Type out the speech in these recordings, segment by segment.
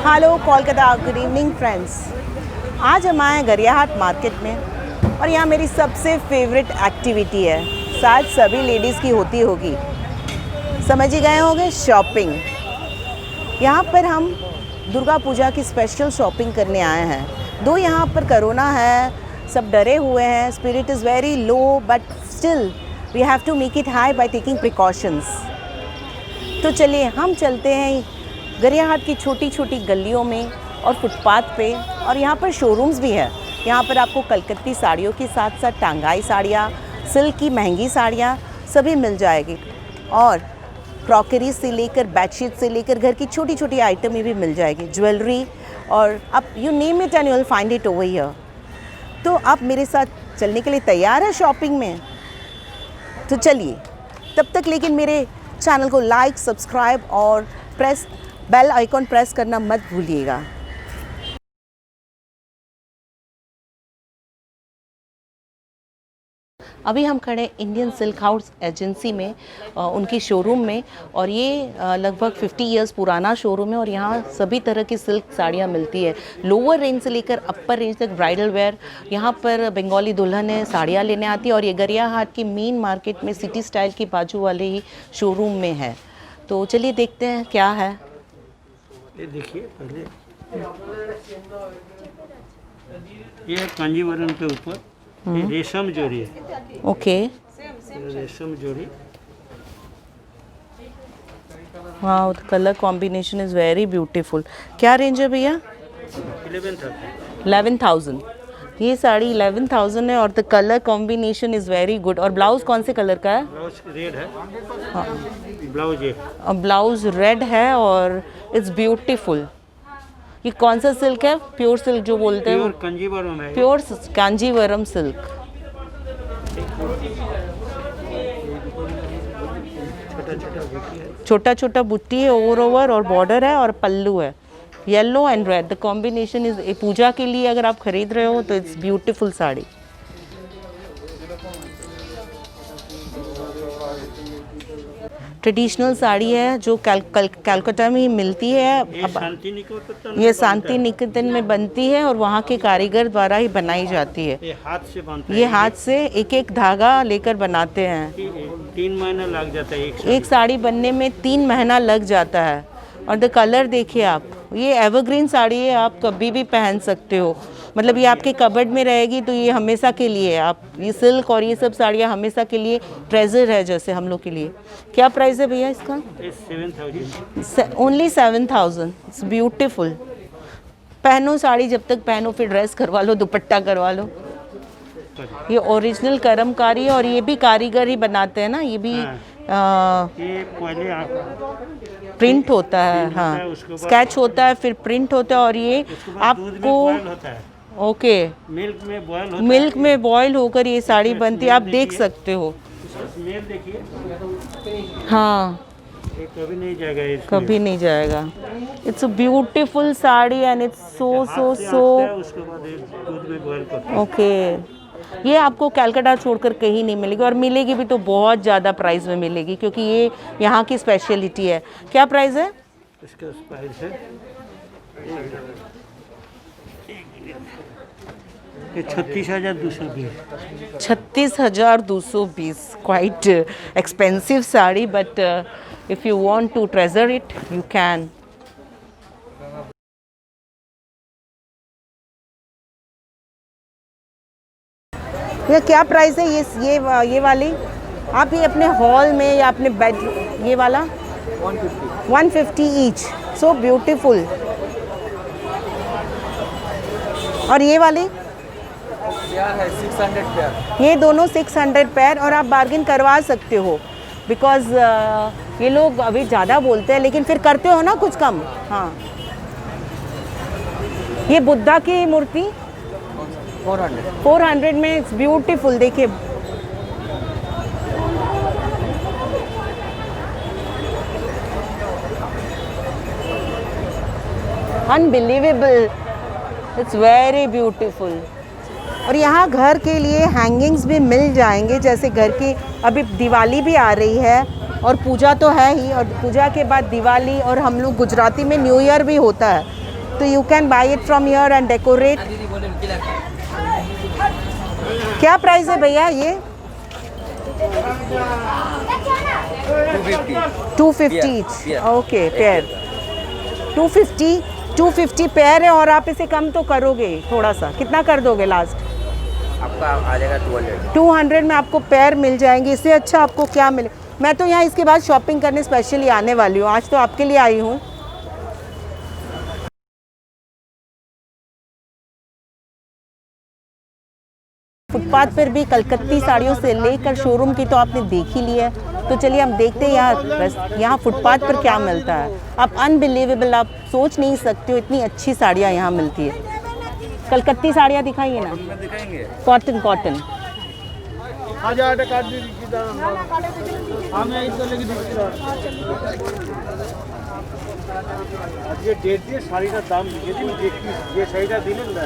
Hello Kolkata, good evening friends. आज हम आए हैं गरियाहाट मार्केट में और यहाँ मेरी सबसे फेवरेट एक्टिविटी है, शायद सभी लेडीज़ की होती होगी, समझ ही गए होंगे, शॉपिंग। यहाँ पर हम दुर्गा पूजा की स्पेशल शॉपिंग करने आए हैं। दो यहाँ पर कोरोना है, सब डरे हुए हैं, spirit is very low, but still we have to make it high by taking precautions. तो चलिए हम चलते हैं गरियाहाट की छोटी छोटी गलियों में और फुटपाथ पे, और यहाँ पर शोरूम्स भी है। यहाँ पर आपको कलकत्ती साड़ियों के साथ साथ टांगाई साड़ियाँ, सिल्क की महंगी साड़ियाँ सभी मिल जाएगी, और क्रॉकरी से लेकर बेडशीट से लेकर घर की छोटी छोटी आइटमें भी मिल जाएगी, ज्वेलरी, और आप you name it and you will find it over here. तो आप मेरे साथ चलने के लिए तैयार है शॉपिंग में? तो चलिए, तब तक लेकिन मेरे चैनल को लाइक, सब्सक्राइब और प्रेस बेल आइकॉन प्रेस करना मत भूलिएगा। अभी हम खड़े इंडियन सिल्क हाउस एजेंसी में, उनकी शोरूम में, और ये लगभग 50 इयर्स पुराना शोरूम है और यहाँ सभी तरह की सिल्क साड़ियाँ मिलती है, लोअर रेंज से लेकर अपर रेंज तक ब्राइडल वेयर। यहाँ पर बंगाली दुल्हन साड़ियाँ लेने आती है और ये गरियाहाट की मेन मार्केट में सिटी स्टाइल की बाजू वाले ही शोरूम में है। तो चलिए देखते हैं क्या है। ये देखिए, पहले ये कांजीवरम के ऊपर ये रेशम जोड़ी है। ओके, रेशम जोड़ी। Wow, the colour combination is very beautiful. क्या रेंज है भैया? 11,000। ये साड़ी 11,000 है और the colour combination is very good. और ब्लाउज कौन से कलर का है? ब्लाउज रेड है। हाँ, ब्लाउज ये ब्लाउज रेड है और इट्स ब्यूटीफुल। ये कौन सा सिल्क है? प्योर सिल्क जो बोलते हैं, प्योर कांजीवरम है। Pure Kanjivaram silk. छोटा छोटा बुट्टी है ओवर और बॉर्डर है और पल्लू है yellow and red. The combination is, puja के लिए अगर आप खरीद रहे हो तो it's beautiful sari. Traditional sari है जो कलकत्ता में ही मिलती है। ये शांति निकेतन में बनती है और वहाँ के कारीगर द्वारा ही बनाई जाती है। ये हाथ से बनता है। ये हाथ से एक एक धागा लेकर बनाते हैं। 3 महीना लग जाता है एक साड़ी बनने में 3 महीना लग जाता है। और द कलर देखिए आप, ये एवरग्रीन साड़ी है, आप कभी भी पहन सकते हो, मतलब ये आपके कबर्ड में रहेगी तो ये हमेशा के लिए, आप ये सिल्क और ये सब साड़ियाँ हमेशा के लिए ट्रेजर है जैसे हम लोग के लिए। क्या प्राइस है भैया इसका? 7,000। ओनली 7,000। It's beautiful. पहनो साड़ी, जब तक पहनो फिर ड्रेस करवा लो, दुपट्टा करवा लो। ये ओरिजिनल करमकारी है और ये भी कारीगर ही बनाते हैं ना, ये भी ये पहले प्रिंट होता है, हाँ, स्केच होता है, फिर प्रिंट होता है, और ये आपको ओके मिल्क में बॉयल होकर ये साड़ी बनती है, आप देख सकते हो। हाँ, ये कभी नहीं जाएगा, कभी नहीं जाएगा। It's a beautiful sari and it's so okay. ये आपको कलकत्ता छोड़कर कहीं नहीं मिलेगी, और मिलेगी भी तो बहुत ज़्यादा प्राइस में मिलेगी, क्योंकि ये यहाँ की स्पेशलिटी है। क्या प्राइस है इसका? प्राइस है ये 36,220। 36,220। Quite expensive sari, but if you want to treasure it you can. ये क्या प्राइस है? ये वाली आप ये अपने हॉल में या अपने बेड, ये वाला 150 ईच। So beautiful. और ये वाली है 600 पेयर। ये दोनों 600 पेयर, और आप बार्गेन करवा सकते हो, बिकॉज ये लोग अभी ज़्यादा बोलते हैं, लेकिन फिर करते हो ना कुछ कम। हाँ, ये बुद्धा की मूर्ति 400 में। It's beautiful. देखिए, अनबिलीवेबल, इट्स वेरी ब्यूटीफुल। और यहाँ घर के लिए हैंगिंग्स भी मिल जाएंगे, जैसे घर की अभी दिवाली भी आ रही है और पूजा तो है ही, और पूजा के बाद दिवाली, और हम लोग गुजराती में न्यू ईयर भी होता है, तो you can buy it from here and decorate. दीदी बोले उनके लिए क्या प्राइस है भैया ये? 250 250 ईच. ओके पेयर 250 पेयर है. और आप इसे कम तो करोगे थोड़ा सा, कितना कर दोगे लास्ट? आपका आ जाएगा 200 में आपको पेयर मिल जाएंगे. इससे अच्छा आपको क्या मिले. मैं तो यहाँ इसके बाद शॉपिंग करने स्पेशली आने वाली हूँ. आज तो आपके लिए आई हूँ. फुटपाथ पर भी कलकत्ती साड़ियों से लेकर शोरूम की तो आपने देख ही लिया है. तो चलिए हम देखते हैं यहाँ फुटपाथ पर क्या मिलता है. आप अनबिलीवेबल, आप सोच नहीं सकते हो इतनी अच्छी साड़ियाँ यहाँ मिलती है. कलकत्ती साड़ियाँ दिखाइए ना. दिखाएंगे कॉटन कॉटन. আজকে ডেট দিয়ে শাড়িটার দাম লিখে দিন, যে শাড়িটা দিলেন না।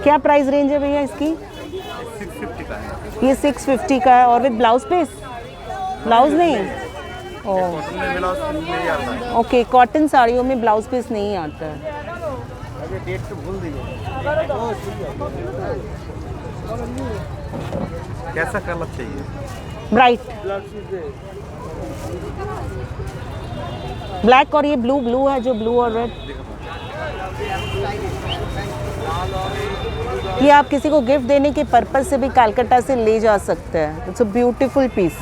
क्या प्राइस रेंज है भैया इसकी? 650 का है. ये 650 का है. और विद ब्लाउज पीस? ब्लाउज नहीं. ओके, कॉटन साड़ियों में ब्लाउज पीस नहीं आता है. अरे डेट तो भूल दीजिए। कैसा कलर चाहिए? Bright black. और ये ब्लू है जो ब्लू और रेड. ये आप किसी को गिफ्ट देने के पर्पस से भी कलकत्ता से ले जा सकते हैं. It's a beautiful piece.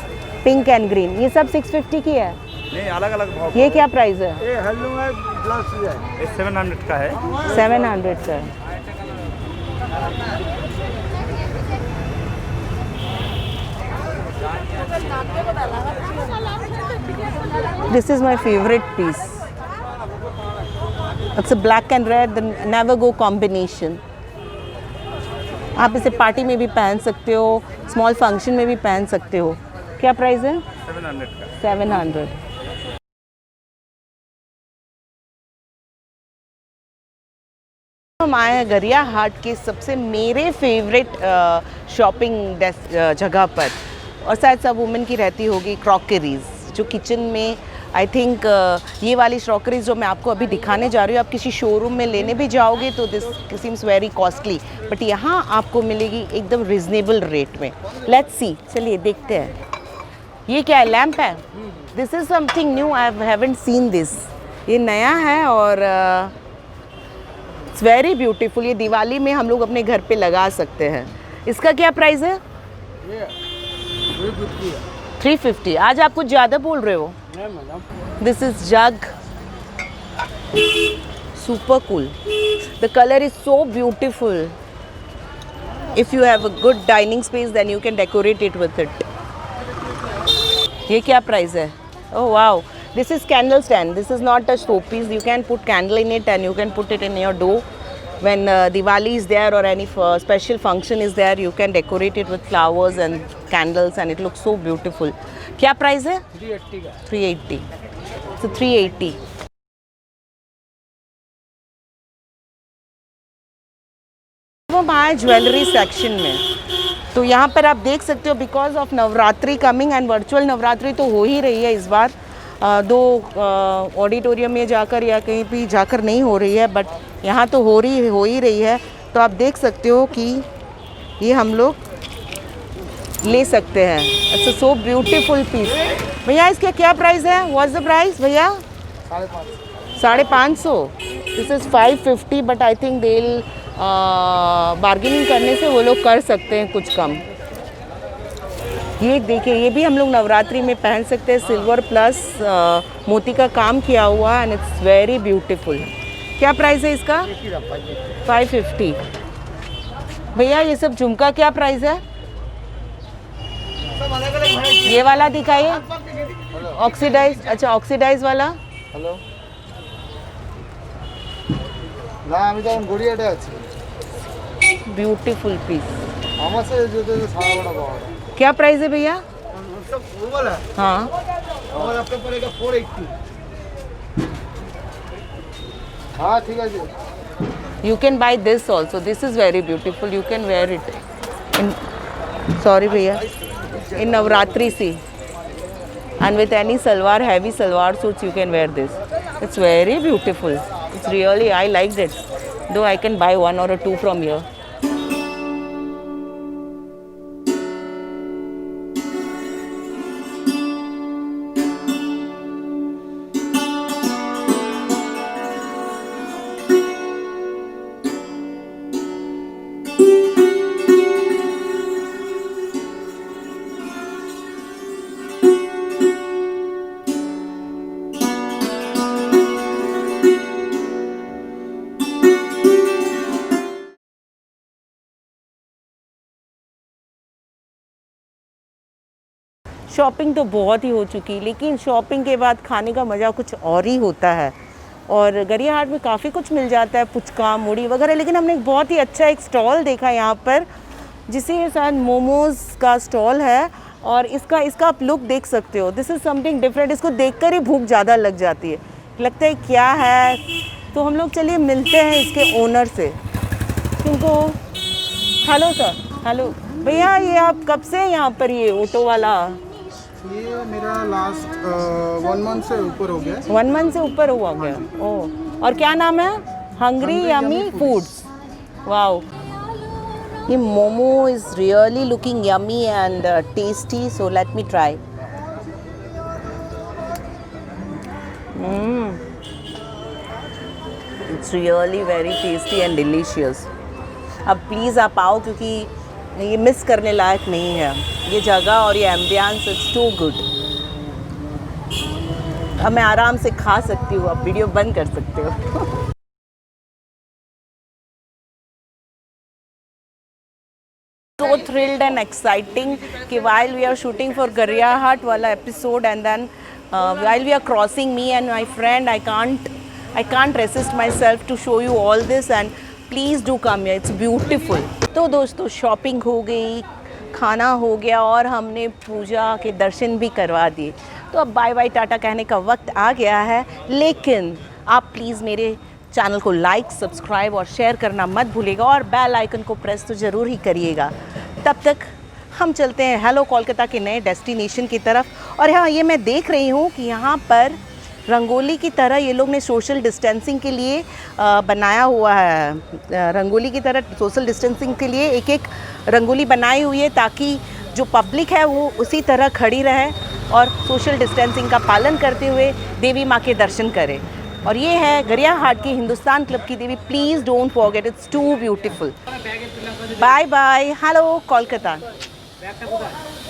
Pink and green. ये सब 650 की है. नहीं, अलग अलग भाव. ये क्या प्राइस है? ये हेलो है, ब्लाउज है। ये 700 का है. 700 का है. This is my favorite piece. It's a black and red, the never go combination. आप इसे पार्टी में भी पहन सकते हो, स्मॉल फंक्शन में भी पहन सकते हो. क्या प्राइस है? 700 का. 700. हम आए हैं गरिया हाट के सबसे मेरे फेवरेट शॉपिंग जगह पर. और शायद सब वुमेन की रहती होगी क्रॉकरीज, जो किचन में आई थिंक ये वाली क्रॉकरीज जो मैं आपको अभी दिखाने जा रही हूँ, आप किसी शोरूम में लेने भी जाओगे तो this seems very costly, but यहाँ आपको मिलेगी एकदम रिजनेबल रेट में. लेट्स सी, चलिए देखते हैं. ये क्या है? लैम्प है. This is something new. I haven't seen this. ये नया है और इट्स वेरी ब्यूटीफुल. ये दिवाली में हम लोग अपने घर पे लगा सकते हैं. इसका क्या प्राइस है? 350. आज आप कुछ ज़्यादा बोल रहे हो. This is jug. Super cool. The colour is so beautiful. If you have a good dining space then you can decorate it with it. ये क्या प्राइस है? Oh wow. This is candle stand. This is not a show piece. You can put candle in it and you can put it in your door. When Diwali is there or any special function is there, you can decorate it with flowers and candles and it looks so beautiful. क्या price है? 380 का. 380. So 380. हम आए jewellery section में. तो यहाँ पर आप देख सकते हो because of Navratri coming and virtual Navratri तो हो ही रही है इस बार. दो ऑडिटोरियम में जाकर या कहीं भी जाकर नहीं हो रही है, बट यहाँ तो हो ही रही है. तो आप देख सकते हो कि ये हम लोग ले सकते हैं. अच्छा, सो ब्यूटीफुल पीस. भैया इसका क्या प्राइस है? व्हाट्स द प्राइस भैया? 550. This is 550 but I think देल बार्गेनिंग करने से वो लोग कर सकते हैं कुछ कम. ये देखिए, ये भी हम लोग नवरात्रि में पहन सकते हैं. सिल्वर प्लस मोती का काम किया हुआ एंड इट्स वेरी ब्यूटीफुल. क्या प्राइस है इसका? 550. भैया ये सब झुमका क्या प्राइस है? ये वाला दिखाइए. ऑक्सीडाइज. अच्छा, ऑक्सीडाइज वाला. हेलो না, আমি তো এখন গড়িয়াতে আছি. Beautiful piece. আমার সাথে যেতে সারা বড় পাওয়া. क्या प्राइस है भैया? सब वो वाला हाँ, और आपका पड़ेगा 480. हाँ ठीक है जी. you can buy this also. This is very beautiful. You can wear it. In, sorry भैया, in नवरात्रि सी. and with any salwar, heavy salwar suits, you can wear this. It's very beautiful. It's really, I liked it, though I can buy one or two from here. Shopping तो बहुत ही हो चुकी, लेकिन shopping के बाद खाने का मज़ा कुछ और ही होता है। और गरिया हाट में काफ़ी कुछ मिल जाता है, पुचका, मुड़ी वगैरह, लेकिन हमने एक बहुत ही अच्छा एक स्टॉल देखा यहाँ पर, जिसे शायद मोमोज़ का स्टॉल है। और इसका आप लुक देख सकते हो, दिस इज़ समथिंग डिफरेंट। इसको देखकर ही भूख ज़्यादा लग जाती है, लगता है क्या है। तो हम लोग चलिए मिलते हैं इसके ओनर से, उनको। हेलो सर, हेलो भैया, ये आप कब से यहाँ पर, ये ऑटो वाला? ये मेरा लास्ट 1 मंथ से ऊपर हो गया। 1 मंथ से ऊपर हुआ गया। ओह, और क्या नाम है? Hungry yummy foods. वाओ, ये momo is really looking yummy and tasty, so let me try. It's really very tasty and delicious. अब प्लीज़ आप आओ, क्योंकि ये मिस करने लायक नहीं है, ये जगह और ये एम्बियंस, इट्स टू गुड। अब मैं आराम से खा सकती हूँ, आप वीडियो बंद कर सकते हो। So thrilled and exciting कि while we are shooting for गरिया हाट वाला episode, and then while we are crossing, me and my friend, I can't resist myself to show you all this, and please do come here, it's beautiful। तो दोस्तों, shopping हो गई, खाना हो गया, और हमने पूजा के दर्शन भी करवा दिए। तो अब बाय बाय टाटा कहने का वक्त आ गया है, लेकिन आप प्लीज़ मेरे चैनल को लाइक, सब्सक्राइब और शेयर करना मत भूलिएगा, और बेल आइकन को प्रेस तो ज़रूर ही करिएगा। तब तक हम चलते हैं हेलो कोलकाता के नए डेस्टिनेशन की तरफ। और हाँ, ये मैं देख रही हूँ कि यहाँ पर रंगोली की तरह ये लोग ने सोशल डिस्टेंसिंग के लिए बनाया हुआ है। रंगोली की तरह सोशल डिस्टेंसिंग के लिए एक एक रंगोली बनाई हुई है, ताकि जो पब्लिक है वो उसी तरह खड़ी रहे और सोशल डिस्टेंसिंग का पालन करते हुए देवी माँ के दर्शन करें। और ये है गरिया हाट की हिंदुस्तान क्लब की देवी। Please don't forget, it's too beautiful. Bye bye, hello Kolkata.